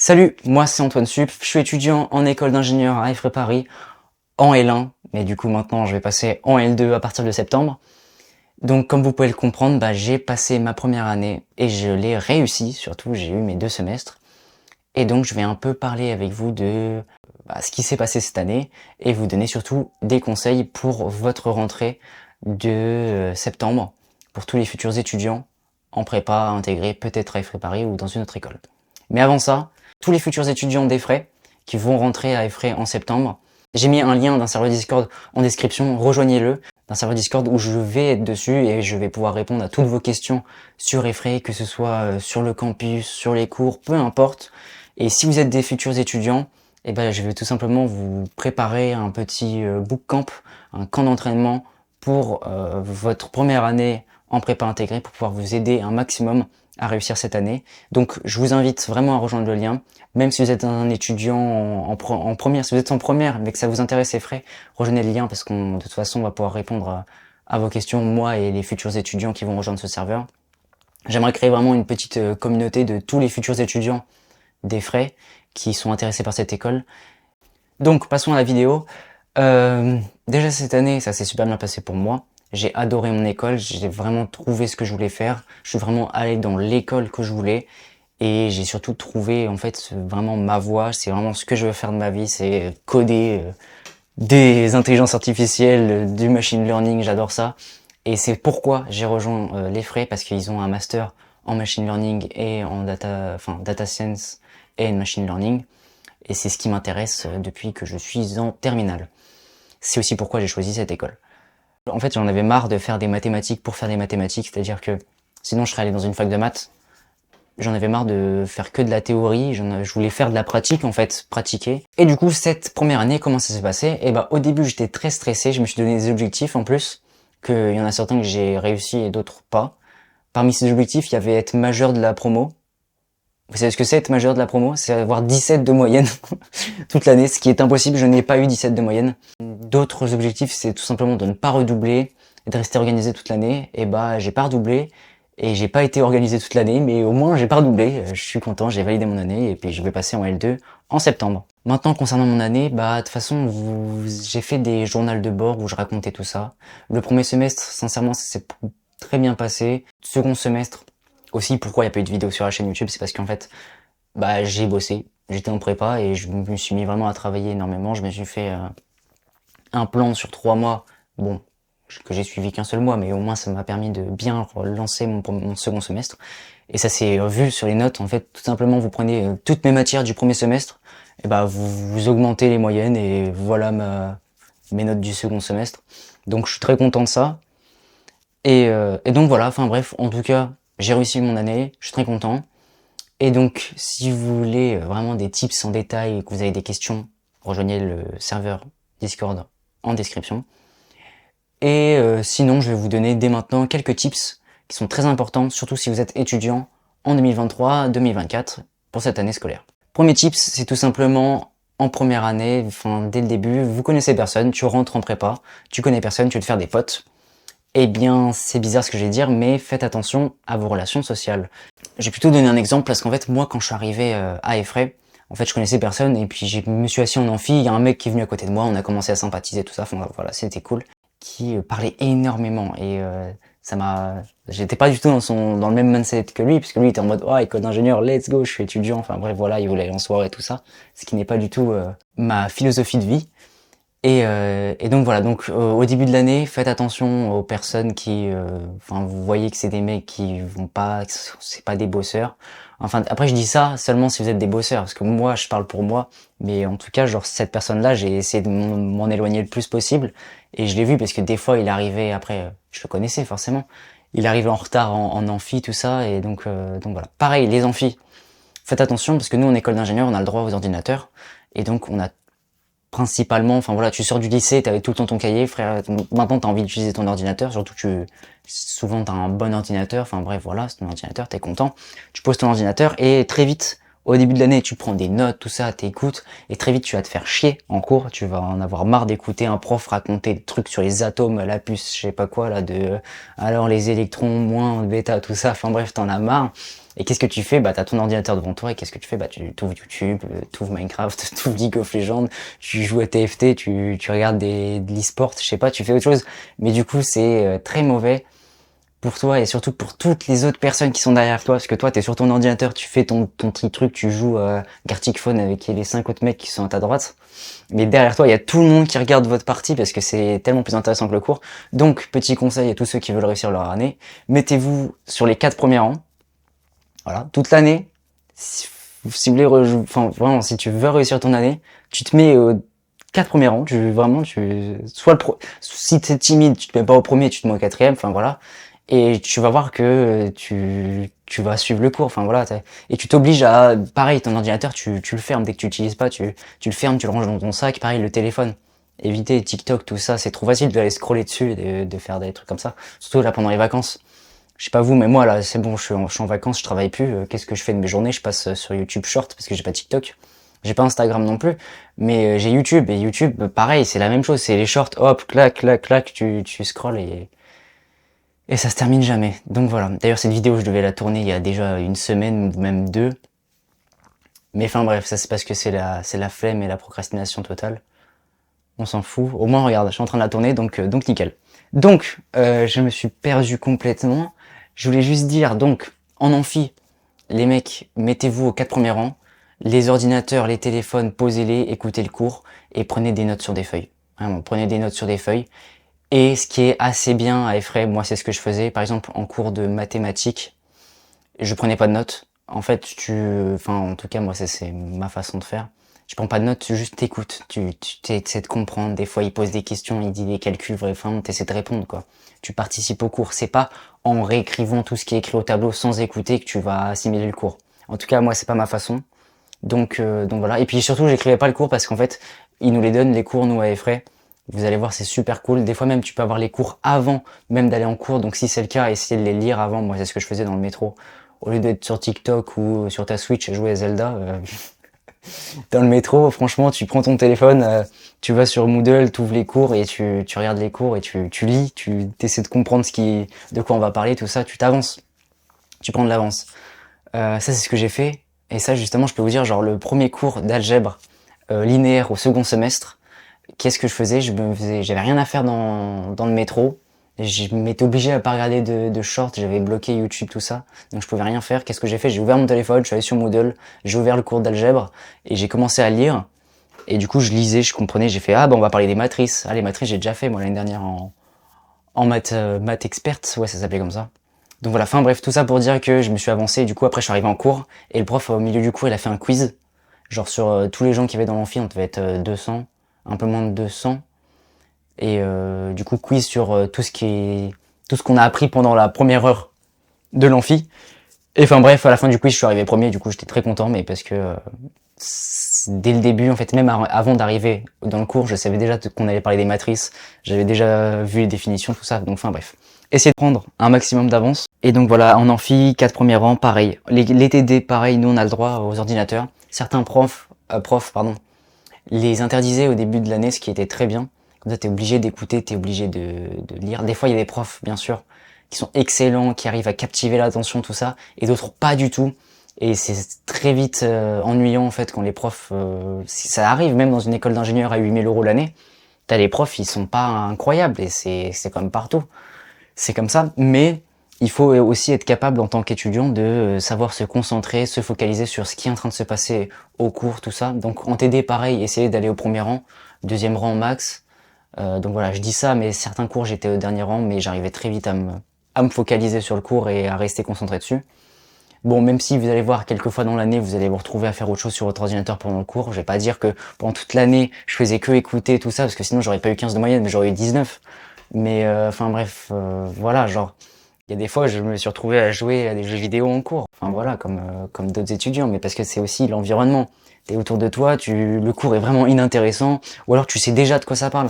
Salut, moi c'est Antoine Sup, je suis étudiant en école d'ingénieur à IFRE Paris, en L1, mais du coup maintenant je vais passer en L2 à partir de septembre. Donc comme vous pouvez le comprendre, j'ai passé ma première année et je l'ai réussi, surtout j'ai eu mes 2 semestres. Et donc je vais un peu parler avec vous de ce qui s'est passé cette année et vous donner surtout des conseils pour votre rentrée de septembre, pour tous les futurs étudiants en prépa intégrés peut-être à IFRE Paris ou dans une autre école. Mais avant ça, tous les futurs étudiants d'IFRE qui vont rentrer à IFRE en septembre, j'ai mis un lien d'un serveur Discord en description, rejoignez-le, d'un serveur Discord où je vais être dessus et je vais pouvoir répondre à toutes vos questions sur IFRE, que ce soit sur le campus, sur les cours, peu importe. Et si vous êtes des futurs étudiants, je vais tout simplement vous préparer un petit bootcamp, un camp d'entraînement pour votre première année en prépa intégrée pour pouvoir vous aider un maximum à réussir cette année. Donc je vous invite vraiment à rejoindre le lien, même si vous êtes un étudiant en première, si vous êtes en première mais que ça vous intéresse et frais, rejoignez le lien parce qu'on de toute façon on va pouvoir répondre à vos questions, moi et les futurs étudiants qui vont rejoindre ce serveur. J'aimerais créer vraiment une petite communauté de tous les futurs étudiants des frais qui sont intéressés par cette école. Donc passons à la vidéo. Déjà cette année, ça s'est super bien passé pour moi. J'ai adoré mon école, j'ai vraiment trouvé ce que je voulais faire. Je suis vraiment allé dans l'école que je voulais et j'ai surtout trouvé en fait vraiment ma voie. C'est vraiment ce que je veux faire de ma vie, c'est coder des intelligences artificielles, du machine learning, j'adore ça. Et c'est pourquoi j'ai rejoint les frais parce qu'ils ont un master en machine learning et en data science et machine learning. Et c'est ce qui m'intéresse depuis que je suis en terminale. C'est aussi pourquoi j'ai choisi cette école. En fait, j'en avais marre de faire des mathématiques pour faire des mathématiques, c'est-à-dire que sinon je serais allé dans une fac de maths. J'en avais marre de faire que de la théorie, je voulais faire de la pratique en fait, pratiquer. Et du coup, cette première année, comment ça s'est passé? Au début, j'étais très stressé, je me suis donné des objectifs en plus, qu'il y en a certains que j'ai réussi et d'autres pas. Parmi ces objectifs, il y avait être majeur de la promo. Vous savez ce que c'est être majeur de la promo? C'est avoir 17 de moyenne toute l'année, ce qui est impossible, je n'ai pas eu 17 de moyenne. D'autres objectifs, c'est tout simplement de ne pas redoubler et de rester organisé toute l'année. J'ai pas redoublé et j'ai pas été organisé toute l'année, mais au moins j'ai pas redoublé. Je suis content, j'ai validé mon année et puis je vais passer en L2 en septembre. Maintenant, concernant mon année, de toute façon, j'ai fait des journaux de bord où je racontais tout ça. Le premier semestre, sincèrement, ça s'est très bien passé. Second semestre, aussi, pourquoi il n'y a pas eu de vidéo sur la chaîne YouTube, c'est parce qu'en fait, j'ai bossé, j'étais en prépa et je me suis mis vraiment à travailler énormément. Je me suis fait un plan sur 3 mois, bon, que j'ai suivi qu'un seul mois, mais au moins ça m'a permis de bien relancer mon second semestre. Et ça s'est vu sur les notes, en fait, tout simplement, vous prenez toutes mes matières du premier semestre, et vous augmentez les moyennes et voilà mes notes du second semestre. Donc je suis très content de ça. Et donc voilà, enfin bref, en tout cas, j'ai réussi mon année, je suis très content. Et donc, si vous voulez vraiment des tips en détail et que vous avez des questions, rejoignez le serveur Discord en description. Et sinon, je vais vous donner dès maintenant quelques tips qui sont très importants, surtout si vous êtes étudiant en 2023-2024 pour cette année scolaire. Premier tips, c'est tout simplement en première année, dès le début, vous connaissez personne, tu rentres en prépa, tu connais personne, tu veux te faire des potes. Eh bien, c'est bizarre ce que je vais dire, mais faites attention à vos relations sociales. J'ai plutôt donné un exemple parce qu'en fait, moi, quand je suis arrivé à IFRE, en fait, je connaissais personne et puis je me suis assis en amphi, il y a un mec qui est venu à côté de moi, on a commencé à sympathiser, tout ça, voilà, c'était cool. Qui parlait énormément et j'étais pas du tout dans le même mindset que lui, puisque lui était en mode, école d'ingénieur, let's go, je suis étudiant, enfin bref, voilà, il voulait aller en soirée, tout ça, ce qui n'est pas du tout ma philosophie de vie. Et donc voilà, au début de l'année, faites attention aux personnes qui, vous voyez que c'est des mecs qui vont pas, c'est pas des bosseurs. Enfin, après je dis ça seulement si vous êtes des bosseurs, parce que moi je parle pour moi, mais en tout cas, cette personne-là, j'ai essayé de m'en éloigner le plus possible, et je l'ai vu parce que des fois il arrivait, après, je le connaissais forcément, il arrivait en retard en amphi, tout ça, et donc voilà. Pareil, les amphis, faites attention, parce que nous en école d'ingénieur, on a le droit aux ordinateurs, et donc on a principalement, tu sors du lycée, t'avais tout le temps ton cahier, frère, maintenant t'as envie d'utiliser ton ordinateur, surtout que souvent t'as un bon ordinateur, voilà, c'est ton ordinateur, t'es content, tu poses ton ordinateur et très vite, au début de l'année, tu prends des notes, tout ça, t'écoutes, et très vite tu vas te faire chier en cours, tu vas en avoir marre d'écouter un prof raconter des trucs sur les atomes, la puce, je sais pas quoi, alors les électrons, moins, bêta, tout ça, t'en as marre, Et qu'est-ce que tu fais? Bah, t'as ton ordinateur devant toi, et qu'est-ce que tu fais? Bah, tu t'ouvres YouTube, t'ouvres Minecraft, t'ouvres League of Legends, tu joues à TFT, tu regardes de l'e-sport, je sais pas, tu fais autre chose. Mais du coup, c'est très mauvais pour toi et surtout pour toutes les autres personnes qui sont derrière toi, parce que toi, t'es sur ton ordinateur, tu fais ton petit truc, tu joues Gartic Phone avec les 5 autres mecs qui sont à ta droite. Mais derrière toi, il y a tout le monde qui regarde votre partie parce que c'est tellement plus intéressant que le cours. Donc, petit conseil à tous ceux qui veulent réussir leur année, mettez-vous sur les 4 premiers rangs. Voilà, toute l'année. Si vous voulez, enfin vraiment, si tu veux réussir ton année, tu te mets aux 4 premiers rangs. Soit si t'es timide, tu te mets pas au premier, tu te mets au quatrième. Enfin voilà. Et tu vas voir que tu vas suivre le cours. Enfin voilà. Et tu t'obliges à, pareil, ton ordinateur, tu le fermes dès que tu l'utilises pas. Tu le fermes, tu le ranges dans ton sac. Pareil, le téléphone. Évitez TikTok, tout ça. C'est trop facile d'aller scroller dessus et de faire des trucs comme ça. Surtout là pendant les vacances. Je sais pas vous, mais moi là, c'est bon, je suis en vacances, je travaille plus. Qu'est-ce que je fais de mes journées? Je passe sur YouTube Short parce que j'ai pas TikTok. J'ai pas Instagram non plus, mais j'ai YouTube. Et YouTube, pareil, c'est la même chose. C'est les shorts, hop, clac, clac, clac, tu scrolles et ça se termine jamais. Donc voilà. D'ailleurs, cette vidéo, je devais la tourner il y a déjà une semaine ou même deux. Mais enfin bref, ça c'est parce que c'est la flemme et la procrastination totale. On s'en fout. Au moins, regarde, je suis en train de la tourner, donc nickel. Donc, je me suis perdu complètement. Je voulais juste dire, donc, en amphi, les mecs, mettez-vous aux 4 premiers rangs. Les ordinateurs, les téléphones, posez-les, écoutez le cours et prenez des notes sur des feuilles. Vraiment, prenez des notes sur des feuilles. Et ce qui est assez bien à Effray, moi c'est ce que je faisais. Par exemple, en cours de mathématiques, je prenais pas de notes. En fait, enfin, en tout cas, moi c'est ma façon de faire. Je prends pas de notes, juste t'écoutes. Tu essaies de comprendre. Des fois, il pose des questions, il dit des calculs, enfin, t'essaies de répondre, quoi. Tu participes au cours. C'est pas en réécrivant tout ce qui est écrit au tableau sans écouter que tu vas assimiler le cours. En tout cas, moi, c'est pas ma façon. Donc voilà. Et puis surtout, j'écrivais pas le cours parce qu'en fait, ils nous les donnent, les cours, nous, à Effray. Vous allez voir, c'est super cool. Des fois même, tu peux avoir les cours avant même d'aller en cours. Donc si c'est le cas, essayez de les lire avant. Moi, c'est ce que je faisais dans le métro. Au lieu d'être sur TikTok ou sur ta Switch à jouer à Zelda, dans le métro, franchement, tu prends ton téléphone, tu vas sur Moodle, tu ouvres les cours et tu regardes les cours et tu lis, tu essaies de comprendre de quoi on va parler, tout ça, tu t'avances. Tu prends de l'avance. Ça, c'est ce que j'ai fait. Et ça, justement, je peux vous dire, genre, le premier cours d'algèbre linéaire au second semestre, qu'est-ce que je faisais? J'avais rien à faire dans le métro. Je m'étais obligé à pas regarder de shorts, j'avais bloqué YouTube, tout ça. Donc je pouvais rien faire. Qu'est-ce que j'ai fait? J'ai ouvert mon téléphone, je suis allé sur Moodle, j'ai ouvert le cours d'algèbre et j'ai commencé à lire. Et du coup, je lisais, je comprenais, j'ai fait, ah, bah, on va parler des matrices. Ah, les matrices, j'ai déjà fait, moi, l'année dernière en maths experte. Ouais, ça s'appelait comme ça. Donc voilà, fin bref, tout ça pour dire que je me suis avancé. Et du coup, après, je suis arrivé en cours et le prof, au milieu du cours, il a fait un quiz. Genre sur tous les gens qui avaient dans l'amphi, on devait être 200, un peu moins de 200. Et du coup, quiz sur tout ce qu'on a appris pendant la première heure de l'amphi. Et enfin bref, à la fin du quiz, je suis arrivé premier, du coup j'étais très content, mais parce que dès le début, en fait, même avant d'arriver dans le cours, je savais déjà qu'on allait parler des matrices, j'avais déjà vu les définitions, tout ça, donc enfin bref. Essayez de prendre un maximum d'avance. Et donc voilà, en amphi, 4 premiers rangs, pareil. Les TD, pareil, nous on a le droit aux ordinateurs. Certains profs, les interdisaient au début de l'année, ce qui était très bien. Comme ça, t'es obligé d'écouter, t'es obligé de lire. Des fois, il y a des profs, bien sûr, qui sont excellents, qui arrivent à captiver l'attention, tout ça, et d'autres pas du tout. Et c'est très vite ennuyant, en fait, quand les profs... si ça arrive, même dans une école d'ingénieur à 8 000 € l'année, t'as les profs, ils sont pas incroyables, et c'est comme partout. C'est comme ça, mais il faut aussi être capable, en tant qu'étudiant, de savoir se concentrer, se focaliser sur ce qui est en train de se passer au cours, tout ça. Donc en TD, pareil, essayer d'aller au premier rang, deuxième rang max. Donc voilà, je dis ça, mais certains cours j'étais au dernier rang, mais j'arrivais très vite à me focaliser sur le cours et à rester concentré dessus. Bon, même si vous allez voir quelques fois dans l'année, vous allez vous retrouver à faire autre chose sur votre ordinateur pendant le cours. Je vais pas dire que pendant toute l'année, je faisais que écouter tout ça, parce que sinon j'aurais pas eu 15 de moyenne, mais j'aurais eu 19. Mais enfin bref, voilà, genre, il y a des fois je me suis retrouvé à jouer à des jeux vidéo en cours. Enfin voilà, comme d'autres étudiants, mais parce que c'est aussi l'environnement. T'es autour de toi, le cours est vraiment inintéressant, ou alors tu sais déjà de quoi ça parle.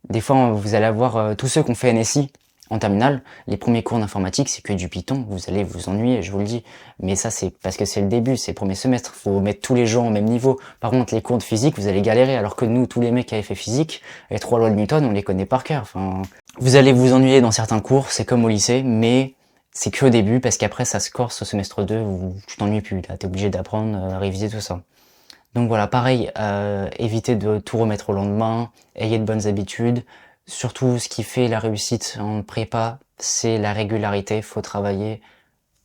Des fois, vous allez avoir tous ceux qui ont fait NSI en terminale, les premiers cours d'informatique, c'est que du Python, vous allez vous ennuyer, je vous le dis. Mais ça, c'est parce que c'est le début, c'est le premier semestre, faut mettre tous les gens au même niveau. Par contre, les cours de physique, vous allez galérer, alors que nous, tous les mecs qui avaient fait physique, les 3 lois de Newton, on les connaît par cœur. Enfin, vous allez vous ennuyer dans certains cours, c'est comme au lycée, mais c'est que au début, parce qu'après ça se corse au semestre 2 où tu t'ennuies plus, là t'es obligé d'apprendre, réviser tout ça. Donc voilà, pareil, évitez de tout remettre au lendemain, ayez de bonnes habitudes. Surtout, ce qui fait la réussite en prépa, c'est la régularité. Faut travailler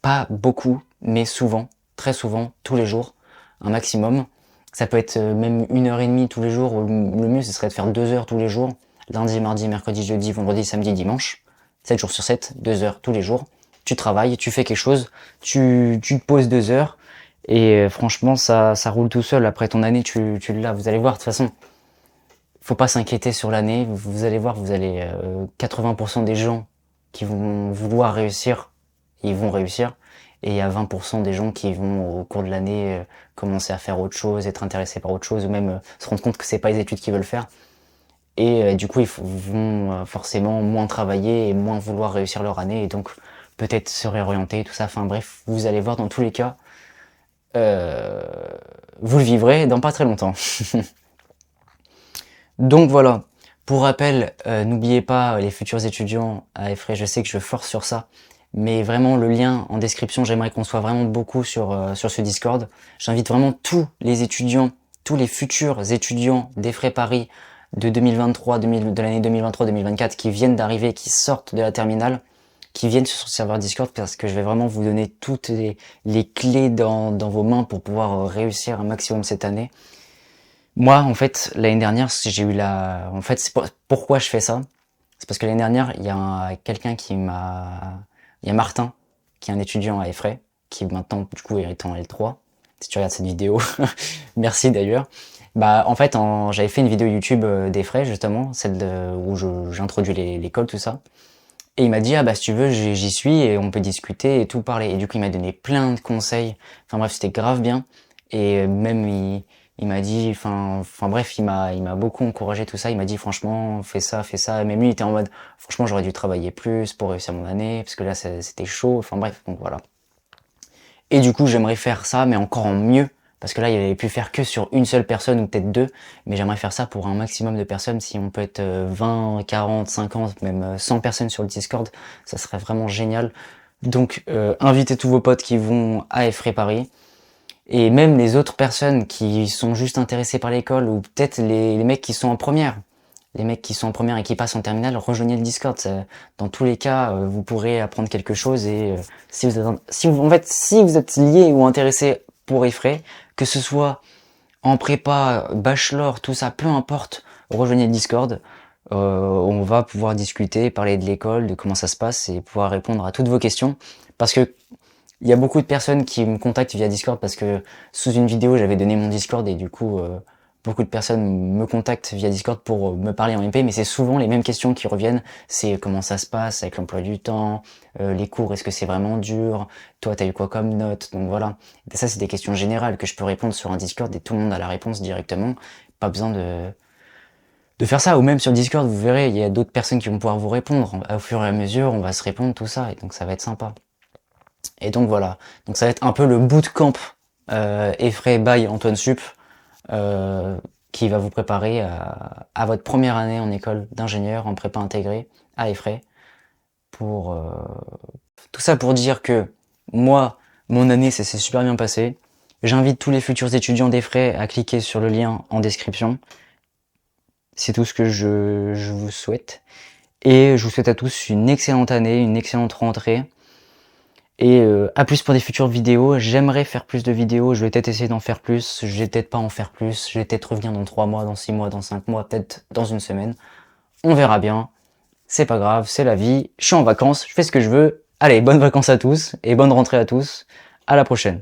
pas beaucoup, mais souvent, très souvent, tous les jours, un maximum. Ça peut être même 1 heure et demie tous les jours, ou le mieux ce serait de faire 2 heures tous les jours. Lundi, mardi, mercredi, jeudi, vendredi, samedi, dimanche. 7 jours sur 7, 2 heures tous les jours. Tu travailles, tu fais quelque chose, tu te poses 2 heures, et franchement, ça roule tout seul. Après ton année, tu l'as. Vous allez voir, de toute façon, faut pas s'inquiéter sur l'année. Vous allez voir, vous allez 80% des gens qui vont vouloir réussir, ils vont réussir. Et il y a 20% des gens qui vont, au cours de l'année, commencer à faire autre chose, être intéressés par autre chose, ou même se rendre compte que c'est pas les études qu'ils veulent faire. Et du coup, ils vont forcément moins travailler et moins vouloir réussir leur année, et donc peut-être se réorienter, tout ça. Enfin bref, vous allez voir, dans tous les cas, euh, vous le vivrez dans pas très longtemps. Donc voilà. Pour rappel, n'oubliez pas, les futurs étudiants à Effray, je sais que je force sur ça, mais vraiment le lien en description, j'aimerais qu'on soit vraiment beaucoup sur ce Discord. J'invite vraiment tous les étudiants, tous les futurs étudiants d'Effray Paris de 2023, de l'année 2023-2024 qui viennent d'arriver, qui sortent de la terminale, qui viennent sur ce serveur Discord, parce que je vais vraiment vous donner toutes les clés dans vos mains pour pouvoir réussir un maximum cette année. Moi, en fait, l'année dernière, j'ai eu la... En fait, pourquoi je fais ça? C'est parce que l'année dernière, il y a quelqu'un qui m'a... Il y a Martin, qui est un étudiant à Effray, qui maintenant, du coup, est en L3. Si tu regardes cette vidéo, merci d'ailleurs. Bah, en fait, j'avais fait une vidéo YouTube d'Effray, justement, où j'introduis l'école, tout ça. Et il m'a dit, ah bah si tu veux, j'y suis et on peut discuter et tout parler. Et du coup, il m'a donné plein de conseils. Enfin bref, c'était grave bien. Et même, il m'a dit, enfin bref, il m'a beaucoup encouragé, tout ça. Il m'a dit, franchement, fais ça, fais ça. Même lui, il était en mode, franchement, j'aurais dû travailler plus pour réussir mon année, parce que là, c'était chaud. Enfin bref, donc voilà. Et du coup, j'aimerais faire ça, mais encore en mieux. Parce que là, il avait pu faire que sur une seule personne, ou peut-être deux. Mais j'aimerais faire ça pour un maximum de personnes. Si on peut être 20, 40, 50, même 100 personnes sur le Discord, ça serait vraiment génial. Donc, invitez tous vos potes qui vont à Effray Paris. Et même les autres personnes qui sont juste intéressées par l'école, ou peut-être les mecs qui sont en première. Les mecs qui sont en première et qui passent en terminale, rejoignez le Discord. Dans tous les cas, vous pourrez apprendre quelque chose, et si vous êtes lié ou intéressé pour Effray, que ce soit en prépa, bachelor, tout ça, peu importe, rejoignez le Discord. On va pouvoir discuter, parler de l'école, de comment ça se passe, et pouvoir répondre à toutes vos questions. Parce que il y a beaucoup de personnes qui me contactent via Discord, parce que sous une vidéo, j'avais donné mon Discord, et du coup, beaucoup de personnes me contactent via Discord pour me parler en MP, mais c'est souvent les mêmes questions qui reviennent. C'est comment ça se passe avec l'emploi du temps, les cours, est-ce que c'est vraiment dur, toi t'as eu quoi comme note, donc voilà. Et ça, c'est des questions générales que je peux répondre sur un Discord, et tout le monde a la réponse directement. Pas besoin de faire ça, ou même sur Discord, vous verrez, il y a d'autres personnes qui vont pouvoir vous répondre. Au fur et à mesure, on va se répondre, tout ça, et donc ça va être sympa. Et donc voilà. Donc ça va être un peu le bootcamp Effray by Antoine Sup, qui va vous préparer à votre première année en école d'ingénieur en prépa intégrée à Effray. Tout ça pour dire que moi, mon année, ça s'est super bien passé. J'invite tous les futurs étudiants d'Effray à cliquer sur le lien en description. C'est tout ce que je vous souhaite. Et je vous souhaite à tous une excellente année, une excellente rentrée. Et à plus pour des futures vidéos. J'aimerais faire plus de vidéos, je vais peut-être essayer d'en faire plus, je vais peut-être pas en faire plus, je vais peut-être revenir dans 3 mois, dans 6 mois, dans 5 mois, peut-être dans une semaine. On verra bien, c'est pas grave, c'est la vie, je suis en vacances, je fais ce que je veux. Allez, bonnes vacances à tous, et bonne rentrée à tous, à la prochaine.